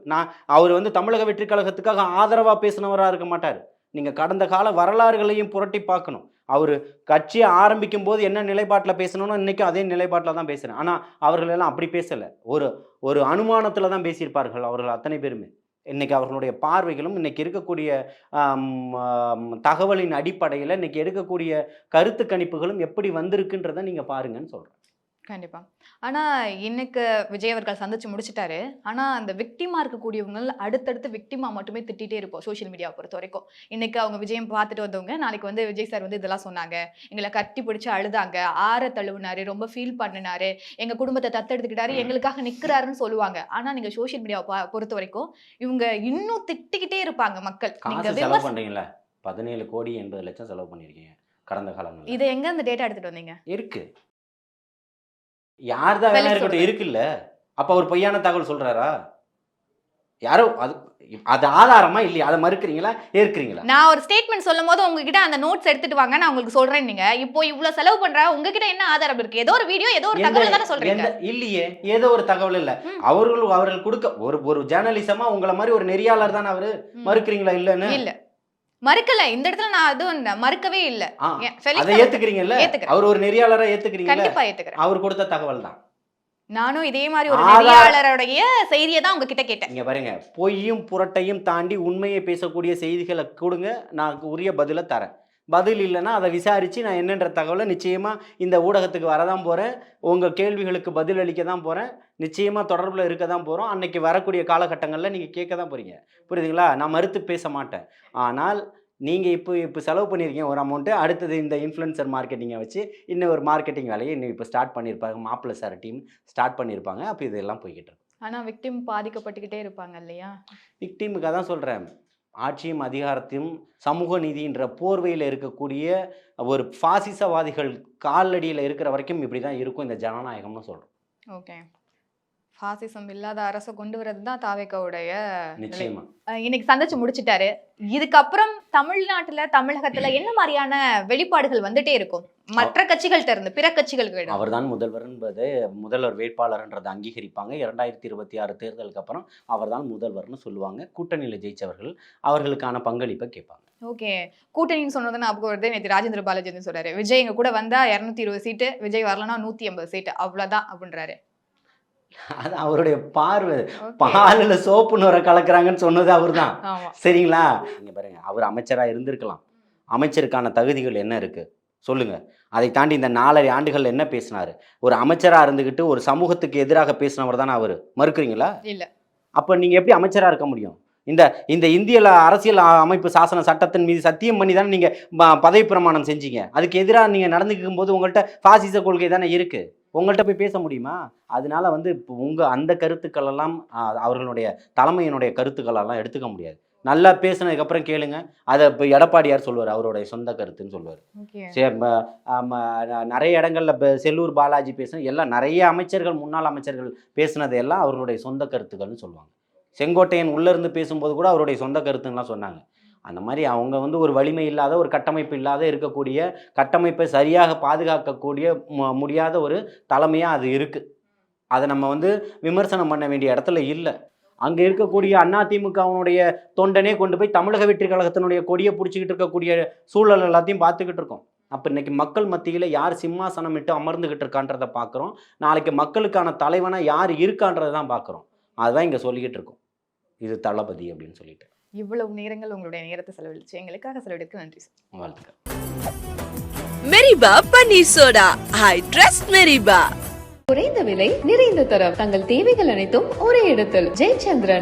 அவர் வந்து தமிழக வெற்றி கழகத்துக்காக ஆதரவா பேசினவரா இருக்க மாட்டார். நீங்க கடந்த கால வரலாறுகளையும் புரட்டி பார்க்கணும். அவர் கட்சியை ஆரம்பிக்கும் போது என்ன நிலைப்பாட்டில் பேசணும்னு இன்றைக்கும் அதே நிலைப்பாட்டில் தான் பேசுகிறேன். ஆனால் அவர்கள் எல்லாம் அப்படி பேசலை. ஒரு அனுமானத்தில் தான் பேசியிருப்பார்கள் அவர்கள் அத்தனை பேருமே. இன்றைக்கி அவர்களுடைய பார்வைகளும் இன்றைக்கி இருக்கக்கூடிய தகவலின் அடிப்படையில் இன்றைக்கி எடுக்கக்கூடிய கருத்து கணிப்புகளும் எப்படி வந்திருக்குன்றதை நீங்கள் பாருங்கன்னு சொல்கிறேன். கண்டிப்பா. ஆனா இன்னைக்கு விஜய் அவர்கள் சந்திச்சு முடிச்சிட்டாரு. ஆனா அந்த விக்டிமா இருக்கக்கூடியவங்க அடுத்தடுத்து விக்டிமா மட்டுமே திட்டிகிட்டே இருப்போம் சோஷியல் மீடியாவை பொறுத்த வரைக்கும். இன்னைக்கு அவங்க விஜயம் பார்த்துட்டு வந்தவங்க நாளைக்கு வந்து விஜய் சார் வந்து இதெல்லாம் சொன்னாங்க, எங்களை கட்டி பிடிச்சி அழுதாங்க, ஆற தழுவுனாரு, ரொம்ப ஃபீல் பண்ணினாரு, எங்க குடும்பத்தை தத்தெடுத்துக்கிட்டாரு, எங்களுக்காக நிக்கிறாருன்னு சொல்லுவாங்க. ஆனா நீங்க சோஷியல் மீடியாவை பொறுத்த வரைக்கும் இவங்க இன்னும் திட்டிக்கிட்டே இருப்பாங்க மக்கள். நீங்க செலவு பண்றீங்களா? 17 கோடி 80 லட்சம் செலவு பண்ணிருக்கீங்க கடந்த காலங்களில். இதை எங்க அந்த டேட்டா எடுத்துட்டு வந்தீங்க? இருக்கு. யார்தான் வேணா இருக்கட்டும், இருக்குல்ல. அப்ப அவர் பொய்யான தகவல் சொல்றாரா? யாரோ அது ஆதாரமா இல்லையா? அதை மறுக்கிறீங்களா ஏற்கிறீங்களா? நான் ஒரு ஸ்டேட்மெண்ட் சொல்லும் போது உங்ககிட்ட அந்த நோட்ஸ் எடுத்துட்டு வாங்க நான் உங்களுக்கு சொல்றேன். நீங்க இப்போ இவ்வளவு செலவு பண்றா உங்ககிட்ட என்ன ஆதாரம் இருக்கு? ஏதோ ஒரு வீடியோ ஏதோ ஒரு தகவல் தானே சொல்றீங்க. இல்லையே, ஏதோ ஒரு தகவல் இல்ல. அவர்கள் கொடுக்க ஒரு ஜேர்னலிசமா உங்களை மாதிரி ஒரு நெறியாளர் தானே அவரு. மறுக்கிறீங்களா? இல்லன்னு இல்ல மறுக்கல. இந்த இடத்துல நான் அது மறுக்கவே இல்ல. அதை ஏத்துக்கிறீங்கல்ல? அவர் ஒரு நெறியாளரா ஏத்துக்கிறீங்க? கண்டிப்பா ஏத்துக்கிறேன். அவர் கொடுத்த தகவல் தான். நானும் இதே மாதிரி ஒரு நெறியாளருடைய செய்தியை தான் உங்ககிட்ட கேட்டேன். இங்க பாருங்க, பொய்யும் புரட்டையும் தாண்டி உண்மையை பேசக்கூடிய செய்திகளை கொடுங்க, நான் உரிய பதில தரேன். பதில் இல்லைன்னா அதை விசாரிச்சு நான் என்னன்ற தகவலை நிச்சயமா இந்த ஊடகத்துக்கு வரதான் போறேன். உங்க கேள்விகளுக்கு பதில் அளிக்க தான் போறேன். நிச்சயமா தொடர்புல இருக்க தான் போறோம். அன்னைக்கு வரக்கூடிய காலகட்டங்களில் நீங்க கேட்க தான் போறீங்க. புரியுதுங்களா? நான் மறுத்து பேச மாட்டேன். ஆனால் நீங்கள் இப்போ செலவு பண்ணியிருக்கீங்க ஒரு அமௌண்ட்டு. அடுத்தது இந்த இன்ஃப்ளூயன்சர் மார்க்கெட்டிங்கை வச்சு இன்னும் ஒரு மார்க்கெட்டிங் வேலையை இன்னும் இப்போ ஸ்டார்ட் பண்ணியிருப்பாங்க. மாப்பிள்ளை சார் டீம் ஸ்டார்ட் பண்ணியிருப்பாங்க. அப்போ இதெல்லாம் போய்கிட்டு இருக்கும். ஆனால் விக்டிம் பாதிக்கப்பட்டுக்கிட்டே இருப்பாங்க இல்லையா? விக்டிமுக்காக தான் சொல்கிறேன். ஆட்சியும் அதிகாரத்தையும் சமூக நீதின்ற போர்வையில் இருக்கக்கூடிய ஒரு பாசிசவாதிகள் காலடியில் இருக்கிற வரைக்கும் இப்படி தான் இருக்கும் இந்த ஜனநாயகம்னு சொல்கிறோம். ஓகே, பாசிசம் இல்லாத அரசை கொண்டு வரது தான் தாவேக்காவுடைய நிச்சயமா. இன்னைக்கு சந்திச்சு முடிச்சிட்டாரு. இதுக்கப்புறம் தமிழ்நாட்டுல தமிழகத்துல என்ன மாதிரியான வெளிப்பாடுகள் வந்துட்டே இருக்கும் மற்ற கட்சிகள்கிட்ட இருந்து பிற கட்சிகளுக்கு? அவர் தான் முதல்வர் என்பது முதல்வர் வேட்பாளர்ன்றதை அங்கீகரிப்பாங்க. 2026 தேர்தலுக்கு அப்புறம் அவர் தான் முதல்வர்னு சொல்லுவாங்க. கூட்டணியில் ஜெயிச்சவர்கள் அவர்களுக்கான பங்களிப்பை கேட்பாங்க. ஓகே, கூட்டணின்னு சொன்னது ஞாபகம் வருது. நேற்று ராஜேந்திர பாலாஜி சொல்றாரு, விஜய் எங்க கூட வந்தா 220 சீட்டு, விஜய் வரலன்னா 180 சீட்டு, அவ்வளவுதான் அப்படின்றாரு. அது அவருடைய பார்வை. பாலில் சோப்பு நுரை கலக்குறாங்கன்னு சொன்னது அவர் தான். சரிங்களா? நீங்க பாருங்க, அவர் அமைச்சரா இருந்திருக்கலாம். அமைச்சருக்கான தகுதிகள் என்ன இருக்கு சொல்லுங்க. அதை தாண்டி இந்த 4.5 ஆண்டுகள் என்ன பேசினாரு? ஒரு அமைச்சரா இருந்துகிட்டு ஒரு சமூகத்துக்கு எதிராக பேசினவர் தானே அவரு. மறுக்கிறீங்களா? இல்ல. அப்ப நீங்க எப்படி அமைச்சரா இருக்க முடியும்? இந்த இந்திய அரசியல் அமைப்பு சாசன சட்டத்தின் மீது சத்தியம் பண்ணி தானே நீங்க பதவி பிரமாணம் செஞ்சீங்க. அதுக்கு எதிராக நீங்க நடந்துக்கும் போது உங்கள்கிட்ட பாசிச கொள்கை தானே இருக்கு. உங்கள்கிட்ட போய் பேச முடியுமா? அதனால இப்போ அந்த கருத்துக்கள் எல்லாம் அவர்களுடைய தலைமையினுடைய கருத்துக்கள் எல்லாம் எடுத்துக்க முடியாது. நல்லா பேசினதுக்கப்புறம் கேளுங்க. அதை இப்போ எடப்பாடியார் சொல்லுவார், அவருடைய சொந்த கருத்துன்னு சொல்லுவார். நிறைய இடங்கள்ல செல்லூர் பாலாஜி பேசின எல்லாம் நிறைய அமைச்சர்கள் முன்னாள் அமைச்சர்கள் பேசினது எல்லாம் அவர்களுடைய சொந்த கருத்துக்கள்னு சொல்லுவாங்க. செங்கோட்டையன் உள்ளேருந்து பேசும்போது கூட அவருடைய சொந்த கருத்துன்னெலாம் சொன்னாங்க. அந்த மாதிரி அவங்க ஒரு வலிமை இல்லாத ஒரு கட்டமைப்பு இல்லாத இருக்கக்கூடிய கட்டமைப்பை சரியாக பாதுகாக்கக்கூடிய முடியாத ஒரு தலைமையாக அது இருக்குது. அதை நம்ம விமர்சனம் பண்ண வேண்டிய இடத்துல இல்லை. அங்கே இருக்கக்கூடிய அதிமுகவினுடைய தொண்டனே கொண்டு போய் தமிழக வெற்றி கழகத்தினுடைய கொடியை பிடிச்சிக்கிட்டு இருக்கக்கூடிய சூழல் எல்லாத்தையும் பார்த்துக்கிட்டு இருக்கோம். அப்போ இன்றைக்கி மக்கள் மத்தியில் யார் சிம்மாசனம் விட்டு அமர்ந்துக்கிட்டு இருக்கான்றதை பார்க்குறோம். நாளைக்கு மக்களுக்கான தலைவனாக யார் இருக்கான்றதை தான் பார்க்குறோம். அதுதான் இங்கே சொல்லிக்கிட்டு இருக்கோம். இது தளபதி அப்படின்னு சொல்லிட்டு. இவ்வளவு நேரங்கள் உங்களுடைய நேரத்தை செலவழிச்சு எங்களுக்காக செலவழிக்க நன்றி சார். வாழ்த்துக்கள். மெரிபா பன்னீர் சோடா. I trust மெரிபா. குறைந்த விலை நிறைந்த தரம் தங்கள் தேவைகள் அனைத்தும் ஒரே இடத்தில் ஜெயச்சந்திரன்.